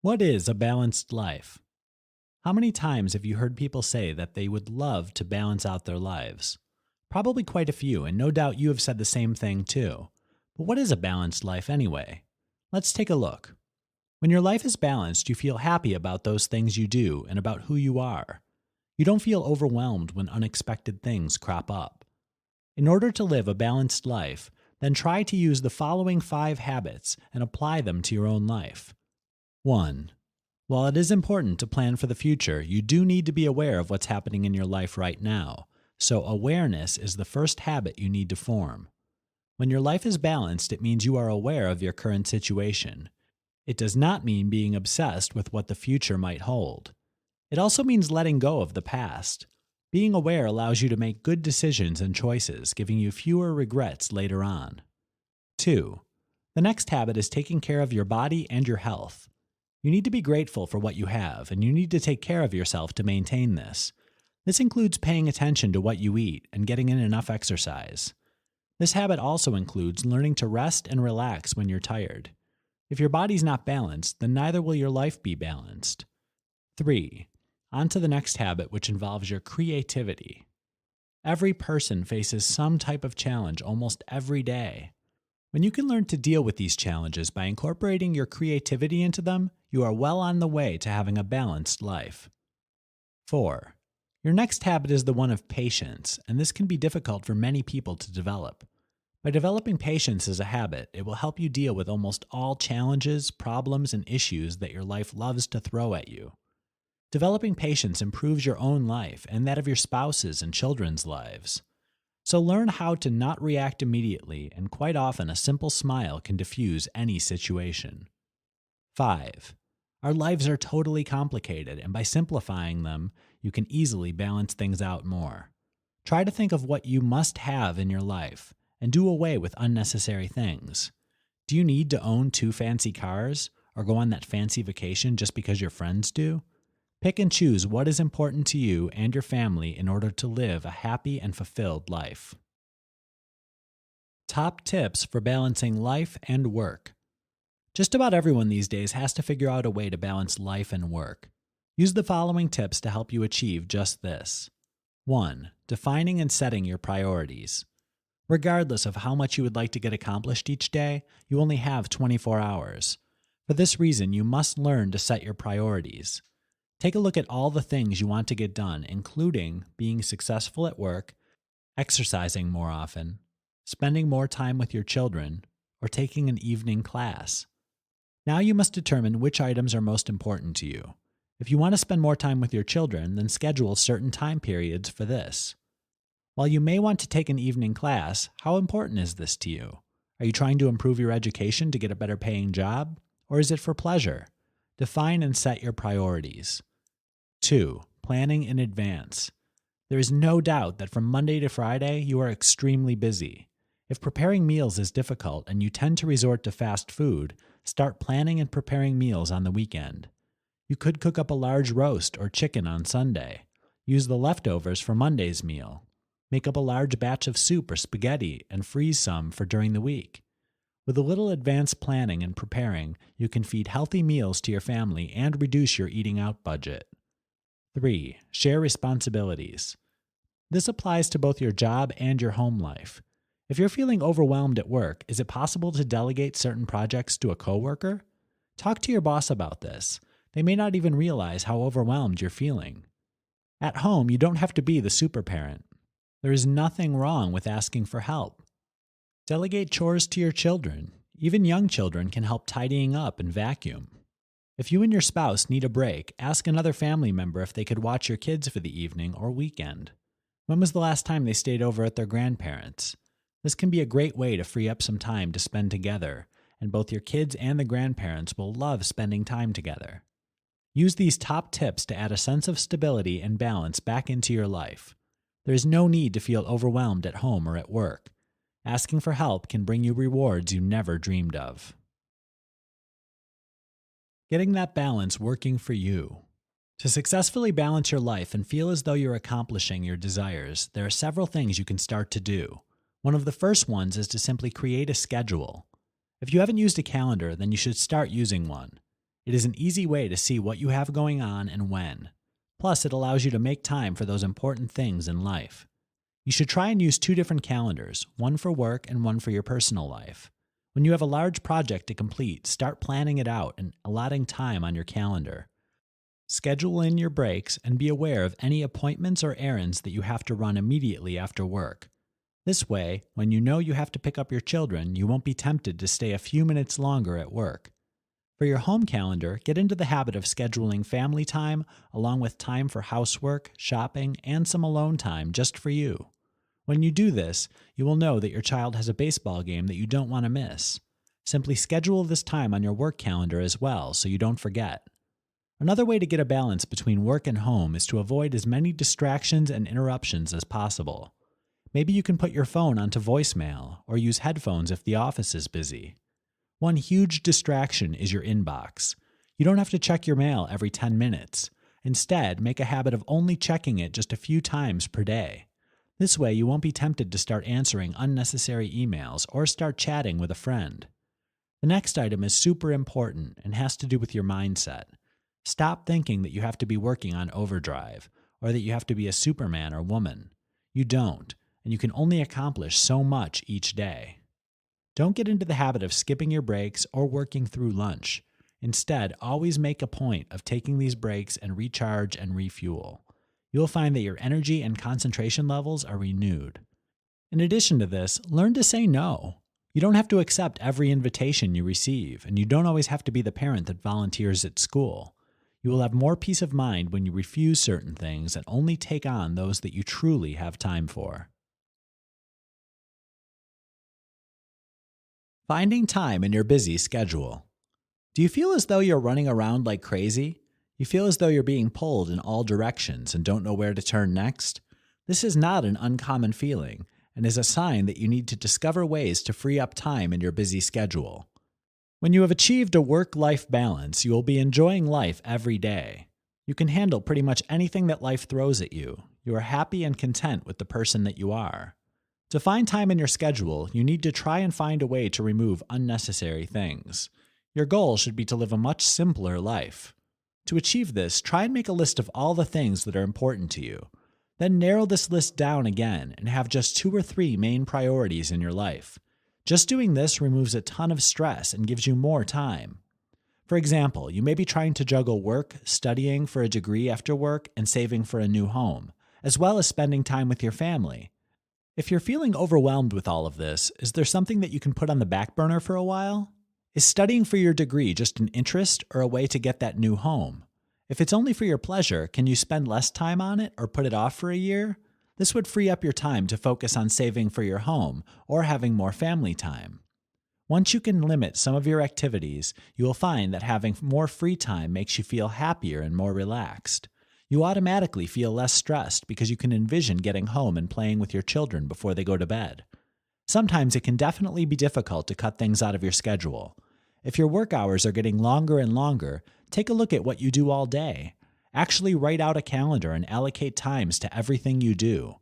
What is a balanced life? How many times have you heard people say that they would love to balance out their lives? Probably quite a few, and no doubt you have said the same thing too. But what is a balanced life anyway? Let's take a look. When your life is balanced, you feel happy about those things you do and about who you are. You don't feel overwhelmed when unexpected things crop up. In order to live a balanced life, then try to use the following 5 habits and apply them to your own life. 1. While it is important to plan for the future, you do need to be aware of what's happening in your life right now. So awareness is the first habit you need to form. When your life is balanced, it means you are aware of your current situation. It does not mean being obsessed with what the future might hold. It also means letting go of the past. Being aware allows you to make good decisions and choices, giving you fewer regrets later on. 2. The next habit is taking care of your body and your health. You need to be grateful for what you have, and you need to take care of yourself to maintain this. This includes paying attention to what you eat and getting in enough exercise. This habit also includes learning to rest and relax when you're tired. If your body's not balanced, then neither will your life be balanced. 3. On to the next habit, which involves your creativity. Every person faces some type of challenge almost every day. When you can learn to deal with these challenges by incorporating your creativity into them, you are well on the way to having a balanced life. 4. Your next habit is the one of patience, and this can be difficult for many people to develop. By developing patience as a habit, it will help you deal with almost all challenges, problems, and issues that your life loves to throw at you. Developing patience improves your own life and that of your spouse's and children's lives. So learn how to not react immediately, and quite often a simple smile can diffuse any situation. 5. Our lives are totally complicated, and by simplifying them, you can easily balance things out more. Try to think of what you must have in your life, and do away with unnecessary things. Do you need to own 2 fancy cars, or go on that fancy vacation just because your friends do? Pick and choose what is important to you and your family in order to live a happy and fulfilled life. Top tips for balancing life and work. Just about everyone these days has to figure out a way to balance life and work. Use the following tips to help you achieve just this. 1. Defining and setting your priorities. Regardless of how much you would like to get accomplished each day, you only have 24 hours. For this reason, you must learn to set your priorities. Take a look at all the things you want to get done, including being successful at work, exercising more often, spending more time with your children, or taking an evening class. Now you must determine which items are most important to you. If you want to spend more time with your children, then schedule certain time periods for this. While you may want to take an evening class, how important is this to you? Are you trying to improve your education to get a better paying job? Or is it for pleasure? Define and set your priorities. 2. Planning in advance. There is no doubt that from Monday to Friday, you are extremely busy. If preparing meals is difficult and you tend to resort to fast food, start planning and preparing meals on the weekend. You could cook up a large roast or chicken on Sunday. Use the leftovers for Monday's meal. Make up a large batch of soup or spaghetti and freeze some for during the week. With a little advanced planning and preparing, you can feed healthy meals to your family and reduce your eating out budget. 3. Share responsibilities. This applies to both your job and your home life. If you're feeling overwhelmed at work, is it possible to delegate certain projects to a coworker? Talk to your boss about this. They may not even realize how overwhelmed you're feeling. At home, you don't have to be the super parent. There is nothing wrong with asking for help. Delegate chores to your children. Even young children can help tidying up and vacuum. If you and your spouse need a break, ask another family member if they could watch your kids for the evening or weekend. When was the last time they stayed over at their grandparents'? This can be a great way to free up some time to spend together, and both your kids and the grandparents will love spending time together. Use these top tips to add a sense of stability and balance back into your life. There is no need to feel overwhelmed at home or at work. Asking for help can bring you rewards you never dreamed of. Getting that balance working for you. To successfully balance your life and feel as though you're accomplishing your desires, there are several things you can start to do. One of the first ones is to simply create a schedule. If you haven't used a calendar, then you should start using one. It is an easy way to see what you have going on and when. Plus, it allows you to make time for those important things in life. You should try and use two different calendars, one for work and one for your personal life. When you have a large project to complete, start planning it out and allotting time on your calendar. Schedule in your breaks and be aware of any appointments or errands that you have to run immediately after work. This way, when you know you have to pick up your children, you won't be tempted to stay a few minutes longer at work. For your home calendar, get into the habit of scheduling family time along with time for housework, shopping, and some alone time just for you. When you do this, you will know that your child has a baseball game that you don't want to miss. Simply schedule this time on your work calendar as well so you don't forget. Another way to get a balance between work and home is to avoid as many distractions and interruptions as possible. Maybe you can put your phone onto voicemail or use headphones if the office is busy. One huge distraction is your inbox. You don't have to check your mail every 10 minutes. Instead, make a habit of only checking it just a few times per day. This way, you won't be tempted to start answering unnecessary emails or start chatting with a friend. The next item is super important and has to do with your mindset. Stop thinking that you have to be working on overdrive or that you have to be a Superman or woman. You don't, and you can only accomplish so much each day. Don't get into the habit of skipping your breaks or working through lunch. Instead, always make a point of taking these breaks and recharge and refuel. You'll find that your energy and concentration levels are renewed. In addition to this, learn to say no. You don't have to accept every invitation you receive, and you don't always have to be the parent that volunteers at school. You will have more peace of mind when you refuse certain things and only take on those that you truly have time for. Finding time in your busy schedule. Do you feel as though you're running around like crazy? You feel as though you're being pulled in all directions and don't know where to turn next? This is not an uncommon feeling and is a sign that you need to discover ways to free up time in your busy schedule. When you have achieved a work-life balance, you will be enjoying life every day. You can handle pretty much anything that life throws at you. You are happy and content with the person that you are. To find time in your schedule, you need to try and find a way to remove unnecessary things. Your goal should be to live a much simpler life. To achieve this, try and make a list of all the things that are important to you. Then narrow this list down again and have just 2 or 3 main priorities in your life. Just doing this removes a ton of stress and gives you more time. For example, you may be trying to juggle work, studying for a degree after work, and saving for a new home, as well as spending time with your family. If you're feeling overwhelmed with all of this, is there something that you can put on the back burner for a while? Is studying for your degree just an interest or a way to get that new home? If it's only for your pleasure, can you spend less time on it or put it off for a year? This would free up your time to focus on saving for your home or having more family time. Once you can limit some of your activities, you will find that having more free time makes you feel happier and more relaxed. You automatically feel less stressed because you can envision getting home and playing with your children before they go to bed. Sometimes it can definitely be difficult to cut things out of your schedule. If your work hours are getting longer and longer, take a look at what you do all day. Actually write out a calendar and allocate times to everything you do.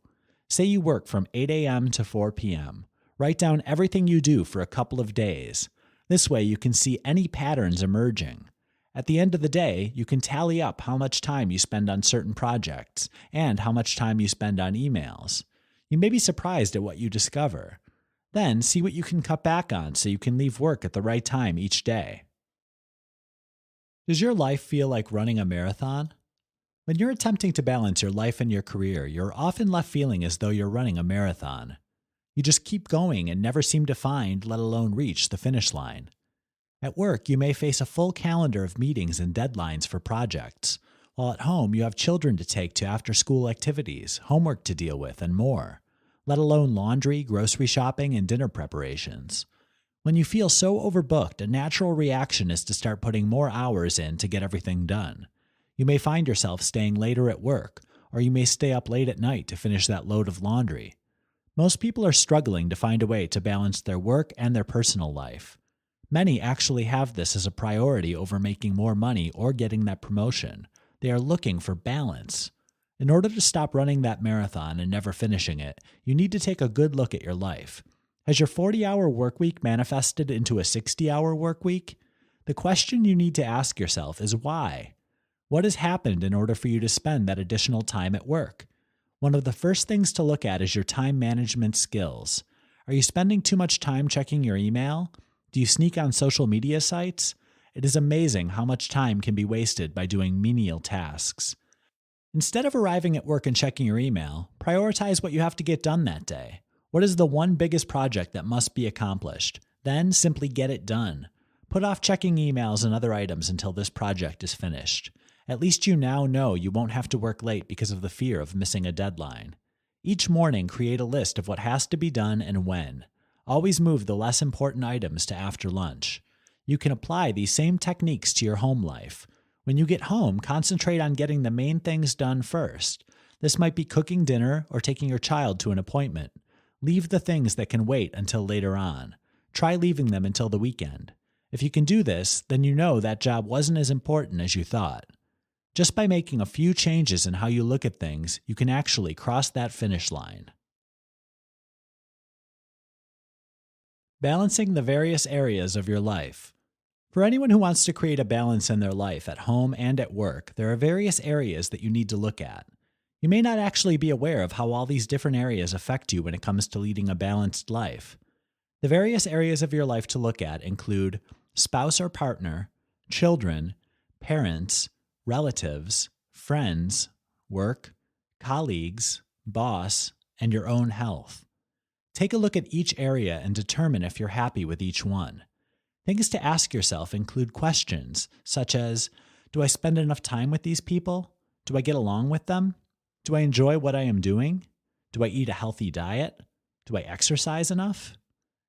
Say you work from 8 a.m. to 4 p.m. Write down everything you do for a couple of days. This way you can see any patterns emerging. At the end of the day, you can tally up how much time you spend on certain projects and how much time you spend on emails. You may be surprised at what you discover. Then see what you can cut back on so you can leave work at the right time each day. Does your life feel like running a marathon? When you're attempting to balance your life and your career, you're often left feeling as though you're running a marathon. You just keep going and never seem to find, let alone reach, the finish line. At work, you may face a full calendar of meetings and deadlines for projects, while at home you have children to take to after-school activities, homework to deal with, and more, let alone laundry, grocery shopping, and dinner preparations. When you feel so overbooked, a natural reaction is to start putting more hours in to get everything done. You may find yourself staying later at work, or you may stay up late at night to finish that load of laundry. Most people are struggling to find a way to balance their work and their personal life. Many actually have this as a priority over making more money or getting that promotion. They are looking for balance. In order to stop running that marathon and never finishing it, you need to take a good look at your life. Has your 40-hour work week manifested into a 60-hour work week? The question you need to ask yourself is why? What has happened in order for you to spend that additional time at work? One of the first things to look at is your time management skills. Are you spending too much time checking your email? Do you sneak on social media sites? It is amazing how much time can be wasted by doing menial tasks. Instead of arriving at work and checking your email, prioritize what you have to get done that day. What is the one biggest project that must be accomplished? Then simply get it done. Put off checking emails and other items until this project is finished. At least you now know you won't have to work late because of the fear of missing a deadline. Each morning, create a list of what has to be done and when. Always move the less important items to after lunch. You can apply these same techniques to your home life. When you get home, concentrate on getting the main things done first. This might be cooking dinner or taking your child to an appointment. Leave the things that can wait until later on. Try leaving them until the weekend. If you can do this, then you know that job wasn't as important as you thought. Just by making a few changes in how you look at things, you can actually cross that finish line. Balancing the various areas of your life. For anyone who wants to create a balance in their life at home and at work, there are various areas that you need to look at. You may not actually be aware of how all these different areas affect you when it comes to leading a balanced life. The various areas of your life to look at include spouse or partner, children, parents, relatives, friends, work, colleagues, boss, and your own health. Take a look at each area and determine if you're happy with each one. Things to ask yourself include questions such as, do I spend enough time with these people? Do I get along with them? Do I enjoy what I am doing? Do I eat a healthy diet? Do I exercise enough?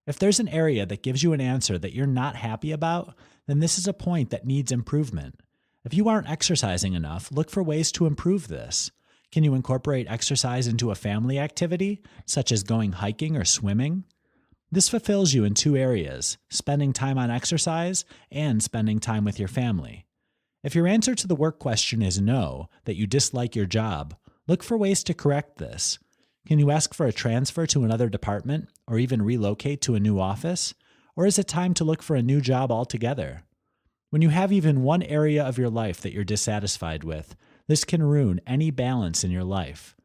If there's an area that gives you an answer that you're not happy about, then this is a point that needs improvement. If you aren't exercising enough, look for ways to improve this. Can you incorporate exercise into a family activity, such as going hiking or swimming? This fulfills you in two areas, spending time on exercise and spending time with your family. If your answer to the work question is no, that you dislike your job, look for ways to correct this. Can you ask for a transfer to another department or even relocate to a new office? Or is it time to look for a new job altogether? When you have even one area of your life that you're dissatisfied with, this can ruin any balance in your life.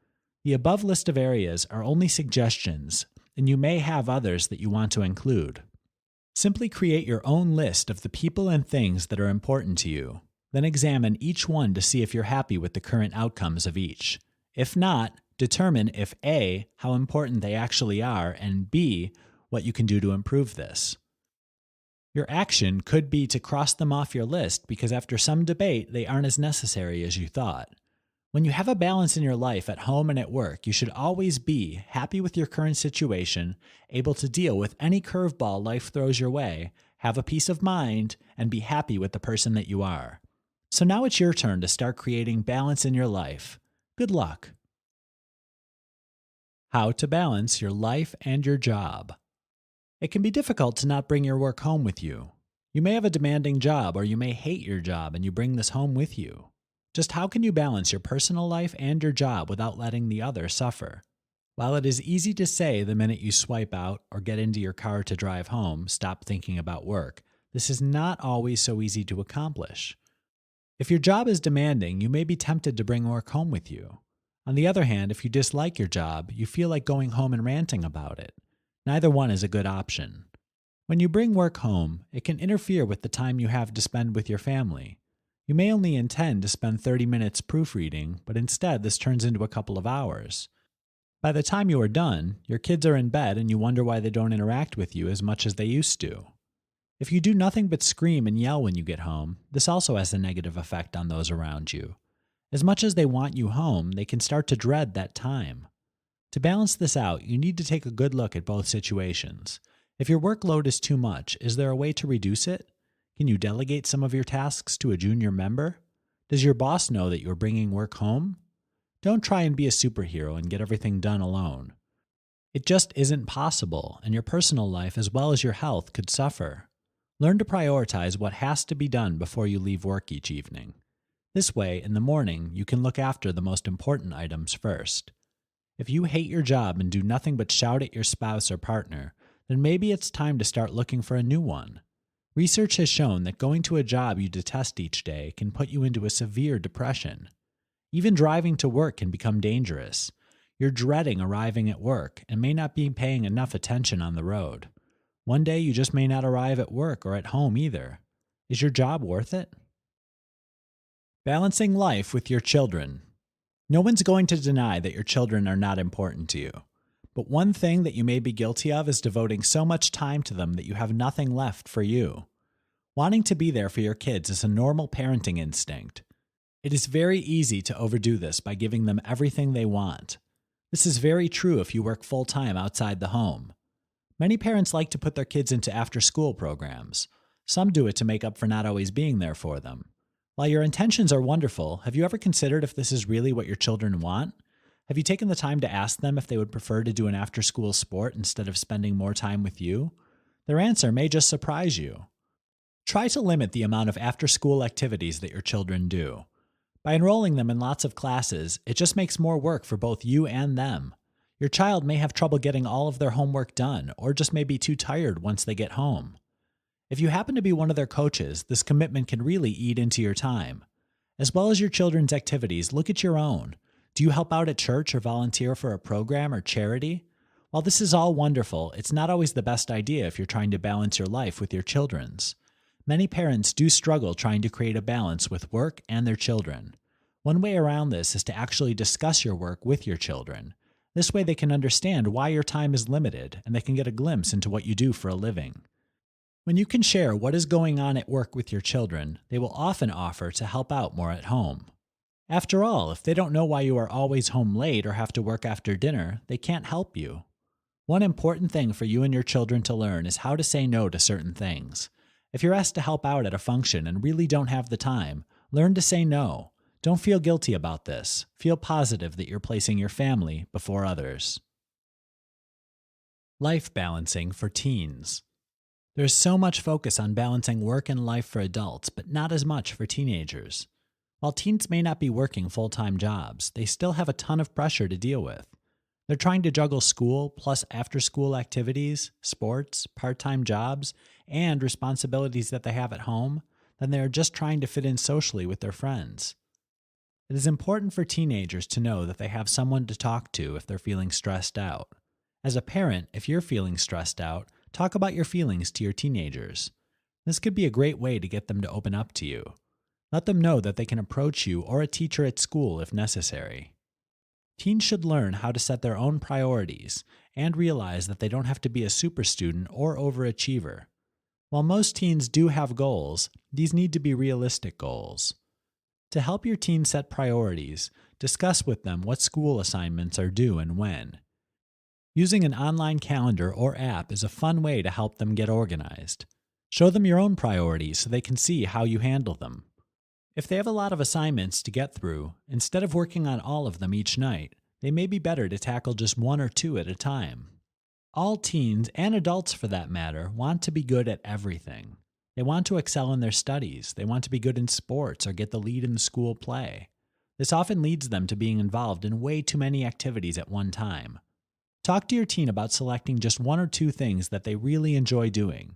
The above list of areas are only suggestions, and you may have others that you want to include. Simply create your own list of the people and things that are important to you. Then examine each one to see if you're happy with the current outcomes of each. If not, determine if A, how important they actually are, and B, what you can do to improve this. Your action could be to cross them off your list because after some debate, they aren't as necessary as you thought. When you have a balance in your life at home and at work, you should always be happy with your current situation, able to deal with any curveball life throws your way, have a peace of mind, and be happy with the person that you are. So now it's your turn to start creating balance in your life. Good luck. How to balance your life and your job. It can be difficult to not bring your work home with you. You may have a demanding job or you may hate your job and you bring this home with you. Just how can you balance your personal life and your job without letting the other suffer? While it is easy to say the minute you swipe out or get into your car to drive home, stop thinking about work, this is not always so easy to accomplish. If your job is demanding, you may be tempted to bring work home with you. On the other hand, if you dislike your job, you feel like going home and ranting about it. Neither one is a good option. When you bring work home, it can interfere with the time you have to spend with your family. You may only intend to spend 30 minutes proofreading, but instead this turns into a couple of hours. By the time you are done, your kids are in bed and you wonder why they don't interact with you as much as they used to. If you do nothing but scream and yell when you get home, this also has a negative effect on those around you. As much as they want you home, they can start to dread that time. To balance this out, you need to take a good look at both situations. If your workload is too much, is there a way to reduce it? Can you delegate some of your tasks to a junior member? Does your boss know that you're bringing work home? Don't try and be a superhero and get everything done alone. It just isn't possible, and your personal life as well as your health could suffer. Learn to prioritize what has to be done before you leave work each evening. This way, in the morning, you can look after the most important items first. If you hate your job and do nothing but shout at your spouse or partner, then maybe it's time to start looking for a new one. Research has shown that going to a job you detest each day can put you into a severe depression. Even driving to work can become dangerous. You're dreading arriving at work and may not be paying enough attention on the road. One day you just may not arrive at work or at home either. Is your job worth it? Balancing life with your children. No one's going to deny that your children are not important to you. But one thing that you may be guilty of is devoting so much time to them that you have nothing left for you. Wanting to be there for your kids is a normal parenting instinct. It is very easy to overdo this by giving them everything they want. This is very true if you work full-time outside the home. Many parents like to put their kids into after-school programs. Some do it to make up for not always being there for them. While your intentions are wonderful, have you ever considered if this is really what your children want? Have you taken the time to ask them if they would prefer to do an after-school sport instead of spending more time with you? Their answer may just surprise you. Try to limit the amount of after-school activities that your children do. By enrolling them in lots of classes, it just makes more work for both you and them. Your child may have trouble getting all of their homework done, or just may be too tired once they get home. If you happen to be one of their coaches, this commitment can really eat into your time. As well as your children's activities, look at your own. Do you help out at church or volunteer for a program or charity? While this is all wonderful, it's not always the best idea if you're trying to balance your life with your children's. Many parents do struggle trying to create a balance with work and their children. One way around this is to actually discuss your work with your children. This way they can understand why your time is limited and they can get a glimpse into what you do for a living. When you can share what is going on at work with your children, they will often offer to help out more at home. After all, if they don't know why you are always home late or have to work after dinner, they can't help you. One important thing for you and your children to learn is how to say no to certain things. If you're asked to help out at a function and really don't have the time, learn to say no. Don't feel guilty about this. Feel positive that you're placing your family before others. Life balancing for teens. There's so much focus on balancing work and life for adults, but not as much for teenagers. While teens may not be working full-time jobs, they still have a ton of pressure to deal with. They're trying to juggle school plus after-school activities, sports, part-time jobs, and responsibilities that they have at home, then they are just trying to fit in socially with their friends. It is important for teenagers to know that they have someone to talk to if they're feeling stressed out. As a parent, if you're feeling stressed out, talk about your feelings to your teenagers. This could be a great way to get them to open up to you. Let them know that they can approach you or a teacher at school if necessary. Teens should learn how to set their own priorities and realize that they don't have to be a super student or overachiever. While most teens do have goals, these need to be realistic goals. To help your teen set priorities, discuss with them what school assignments are due and when. Using an online calendar or app is a fun way to help them get organized. Show them your own priorities so they can see how you handle them. If they have a lot of assignments to get through, instead of working on all of them each night, they may be better to tackle just one or two at a time. All teens, and adults for that matter, want to be good at everything. They want to excel in their studies, they want to be good in sports or get the lead in the school play. This often leads them to being involved in way too many activities at one time. Talk to your teen about selecting just one or two things that they really enjoy doing.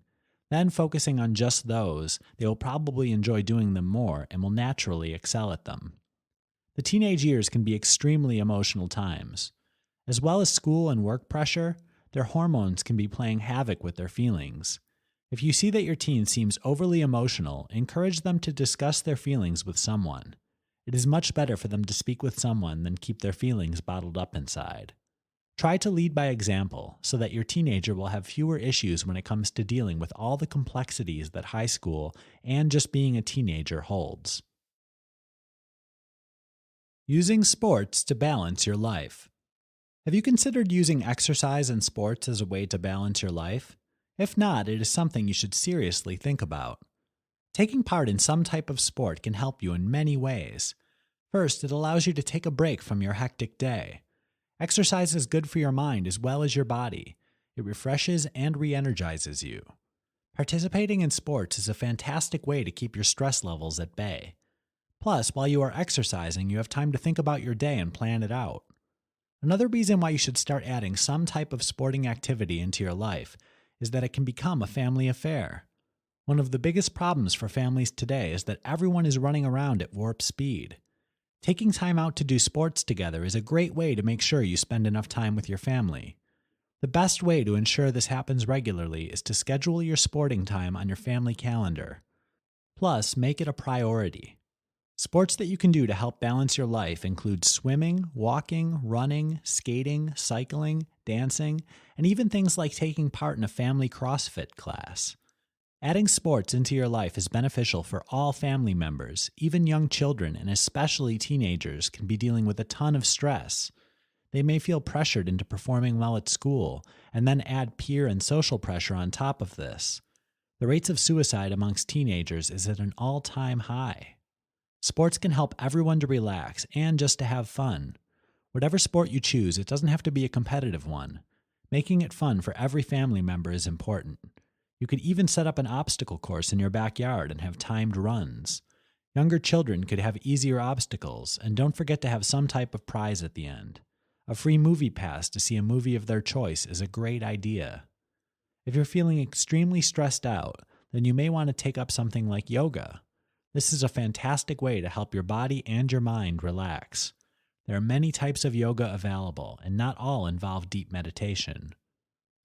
Then, focusing on just those, they will probably enjoy doing them more and will naturally excel at them. The teenage years can be extremely emotional times. As well as school and work pressure, their hormones can be playing havoc with their feelings. If you see that your teen seems overly emotional, encourage them to discuss their feelings with someone. It is much better for them to speak with someone than keep their feelings bottled up inside. Try to lead by example so that your teenager will have fewer issues when it comes to dealing with all the complexities that high school and just being a teenager holds. Using sports to balance your life. Have you considered using exercise and sports as a way to balance your life? If not, it is something you should seriously think about. Taking part in some type of sport can help you in many ways. First, it allows you to take a break from your hectic day. Exercise is good for your mind as well as your body. It refreshes and re-energizes you. Participating in sports is a fantastic way to keep your stress levels at bay. Plus, while you are exercising, you have time to think about your day and plan it out. Another reason why you should start adding some type of sporting activity into your life is that it can become a family affair. One of the biggest problems for families today is that everyone is running around at warp speed. Taking time out to do sports together is a great way to make sure you spend enough time with your family. The best way to ensure this happens regularly is to schedule your sporting time on your family calendar. Plus, make it a priority. Sports that you can do to help balance your life include swimming, walking, running, skating, cycling, dancing, and even things like taking part in a family CrossFit class. Adding sports into your life is beneficial for all family members. Even young children, and especially teenagers, can be dealing with a ton of stress. They may feel pressured into performing well at school, and then add peer and social pressure on top of this. The rates of suicide amongst teenagers is at an all-time high. Sports can help everyone to relax and just to have fun. Whatever sport you choose, it doesn't have to be a competitive one. Making it fun for every family member is important. You could even set up an obstacle course in your backyard and have timed runs. Younger children could have easier obstacles, and don't forget to have some type of prize at the end. A free movie pass to see a movie of their choice is a great idea. If you're feeling extremely stressed out, then you may want to take up something like yoga. This is a fantastic way to help your body and your mind relax. There are many types of yoga available, and not all involve deep meditation.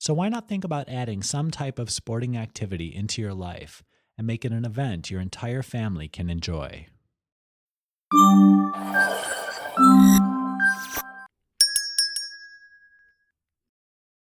So why not think about adding some type of sporting activity into your life and make it an event your entire family can enjoy?